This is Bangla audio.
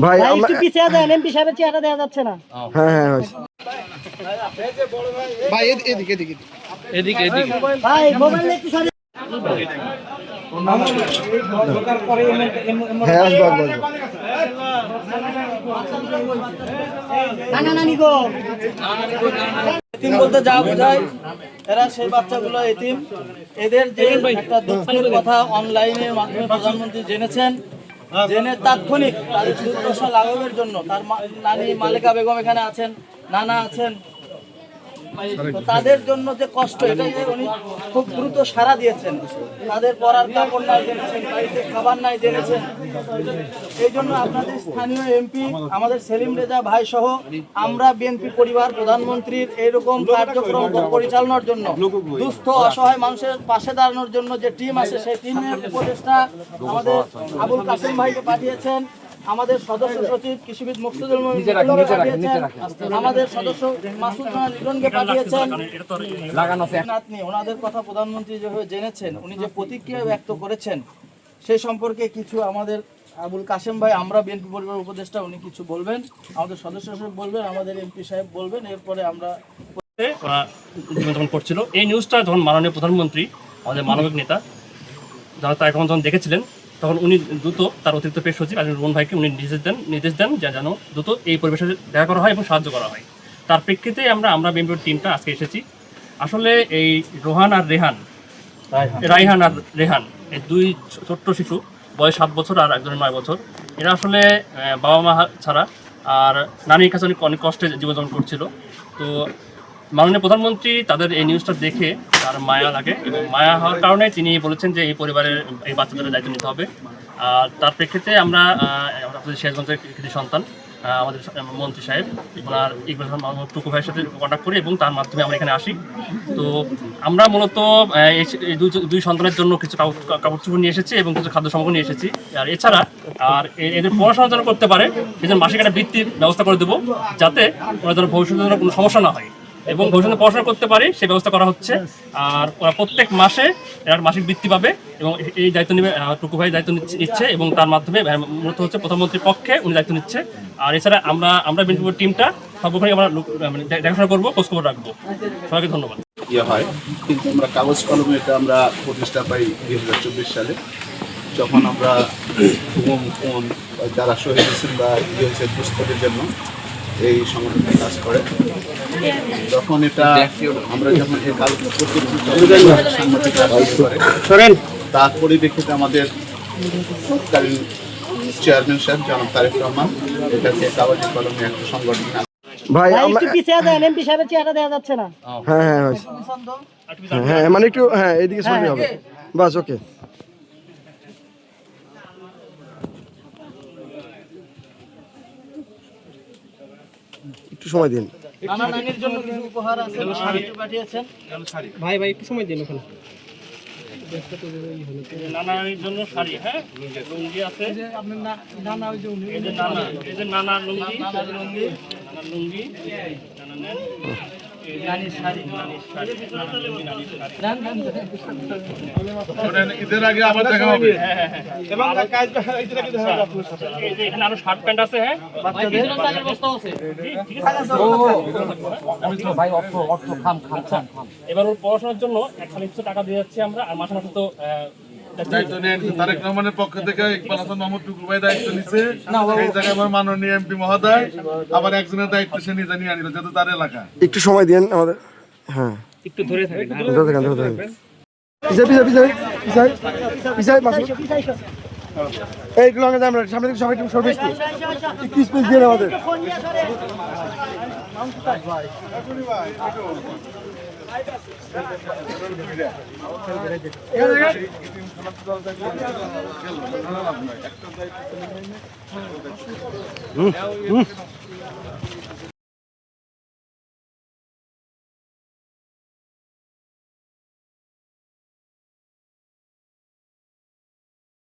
ভাই একটু পিছিয়ে দেন, এমপি সাহেবের চেহারা দেখা যাচ্ছে না। হ্যাঁ হ্যাঁ ভাই এদিকে ভাই মোবাইল একটু সরে হ্যাঁ আসবো নানি গো। এতিম বলতে যা বোঝায়, এরা সেই বাচ্চাগুলো এতিম। এদের যে একটা দুঃখের কথা অনলাইনের মাধ্যমে প্রধানমন্ত্রী জেনেছেন, জেনে তাৎক্ষণিক তাদের দুর্দশা লাঘবের জন্য তার নানি মালেকা বেগম এখানে আছেন, নানা আছেন, তো তাদের জন্য যে কষ্ট, এটা উনি খুব দ্রুত সাড়া দিয়েছেন। তাদের পড়ার কাপড় নাই জেনেছেন, বাড়িতে খাবার নাই জেনেছেন। এই জন্য আপনাদের স্থানীয় এমপি আমাদের সেলিম রেজা ভাই সহ আমরা বিএনপি পরিবার প্রধানমন্ত্রীর এইরকম কার্যক্রম পরিচালনার জন্য, দুস্থ অসহায় মানুষের পাশে দাঁড়ানোর জন্য যে টিম আছে, সেই টিমের উপদেষ্টা আমাদের আবুল কাসেম ভাইকে পাঠিয়েছেন, আমাদের সদস্য সচিব কৃষিবিদ মুকসুদুল আমাদের সদস্য মাসুদ লিটনকে পাঠিয়েছেন। ওনাদের কথা প্রধানমন্ত্রী যেভাবে জেনেছেন, উনি যে প্রতিক্রিয়া ব্যক্ত করেছেন সেই সম্পর্কে কিছু আমাদের আবুল কাসেম ভাই, আমরা বিএনপি পরিবার উপদেষ্টা, উনি কিছু বলবেন, আমাদের সদস্য সচিব বলবেন, আমাদের এমপি সাহেব বলবেন, এরপরে আমরা ওরা জীবনযাপন করছিল। এই নিউজটা যখন মাননীয় প্রধানমন্ত্রী, আমাদের মানবিক নেতা যারা তার এখন যখন দেখেছিলেন, তখন উনি দ্রুত তার অতিরিক্ত পেশ সচিব আজিজুর রহমান ভাইকে উনি নির্দেশ দেন যে যেন দ্রুত এই পরিবেশে দেখা করা হয় এবং সাহায্য করা হয়। তার প্রেক্ষিতে আমরা বিএনপির টিমটা আজকে এসেছি। আসলে এই রায়হান আর রেহান, এই দুই ছোট্ট শিশু, বয়স 7 বছর আর একজনের 9 বছর, এরা আসলে বাবা মা ছাড়া আর নানির কাছে অনেক কষ্টে জীবনযাপন করছিল। তো মাননীয় প্রধানমন্ত্রী তাদের এই নিউজটা দেখে তার মায়া লাগে, এবং মায়া হওয়ার কারণে তিনি বলেছেন যে এই পরিবারের এই বাচ্চাদের দায়িত্ব নিতে হবে। আর তার প্রেক্ষিতে আমরা আপনাদের শেষগঞ্জের কৃতি সন্তান আমাদের মন্ত্রী সাহেব ওনার ইকবাল মোহাম্মদ টুকু ভাইয়ের সাথে কন্ট্যাক্ট করি, এবং তার মাধ্যমে আমরা এখানে আসি। তো আমরা মূলত এই দুই সন্তানের জন্য কিছু কাপড় চোপড় নিয়ে এসেছি এবং কিছু খাদ্য সামগ্রী নিয়ে এসেছি। আর এছাড়া এদের পড়াশোনা যেন করতে পারে, সেজন্য মাসিক একটা বৃত্তির ব্যবস্থা করে দেবো, যাতে ওরা যেন ভবিষ্যতে যেন কোনো সমস্যা না হয় এবং ভবিষ্যতে পড়াশোনা করতে পারে সেই ব্যবস্থা করা হচ্ছে। আর ওরা প্রত্যেক মাসে এরা মাসিক বৃত্তি পাবে, এবং এই দায়িত্ব নেবে টুকু ভাই দায়িত্ব নিচ্ছে, এবং তার মাধ্যমে মূলত হচ্ছে প্রধানমন্ত্রীর পক্ষে উনি দায়িত্ব নিচ্ছে। আর এছাড়া আমরা বিএনপি টিমটা সর্বক্ষণই আমরা দেখাশোনা করবো, খোঁজখবর রাখবো। সবাইকে ধন্যবাদ। হয়, কিন্তু আমরা কাগজ কলমে এটা আমরা প্রতিষ্ঠা পাই 2024 সালে, যখন আমরা যারা শহীদ হয়েছেন বা হয়েছে দুস্থদের জন্য এই সংগঠনটা কাজ করে। তখন এটা আমরা যখন এই কাজ সাংবাদিক করে, তার পরিপ্রেক্ষিতে আমাদের তৎকালীন চেয়ারম্যান সাহেব জনাব তারেক রহমান এটাকে কাগজে কলমে একটা সংগঠন। ভাই একটু পিছিয়ে দেন, এমপি সাহেবের চেহারা দেখা যাচ্ছে না। হ্যাঁ হ্যাঁ হ্যাঁ মানে একটু হ্যাঁ এদিকে সরে হবে, বাস ওকে। একটু সময় দিন। নানা নানির জন্য কিছু উপহার আছে, শাড়ি পাঠিয়েছেন। ভাই একটু সময় দিন ওখানে। নানার জন্য শাড়ি, হ্যাঁ, লুঙ্গি আছে, আপনার নানা ওই যে এই যে নানা লুঙ্গি, নানা নেন, ঈদের আগে আবার দেখা হবে। এখানে আরো শার্ট প্যান্ট আছে, হ্যাঁ, এবার ওর পড়াশোনার জন্য 1 টাকা দিয়ে যাচ্ছি আমরা, আর মাসে মাসে তো দায়িত্ব নেন তারেক রহমানের পক্ষ থেকে ইকবাল হাসান মাহমুদ টুকু ভাই দায়িত্ব নিচ্ছে। এই জায়গায় আমার মাননীয় এমপি মহোদয় আবার একজনের দায়িত্ব সে নিজে নিয়ে আনিল, যেহেতু তার এলাকা। একটু সময় দিন আমাদের। হ্যাঁ একটু ধরে থাকেন। এইগুলো আমরা সামনে থেকে সবাই সরবে একটু স্পেস দিয়ে আমাদের।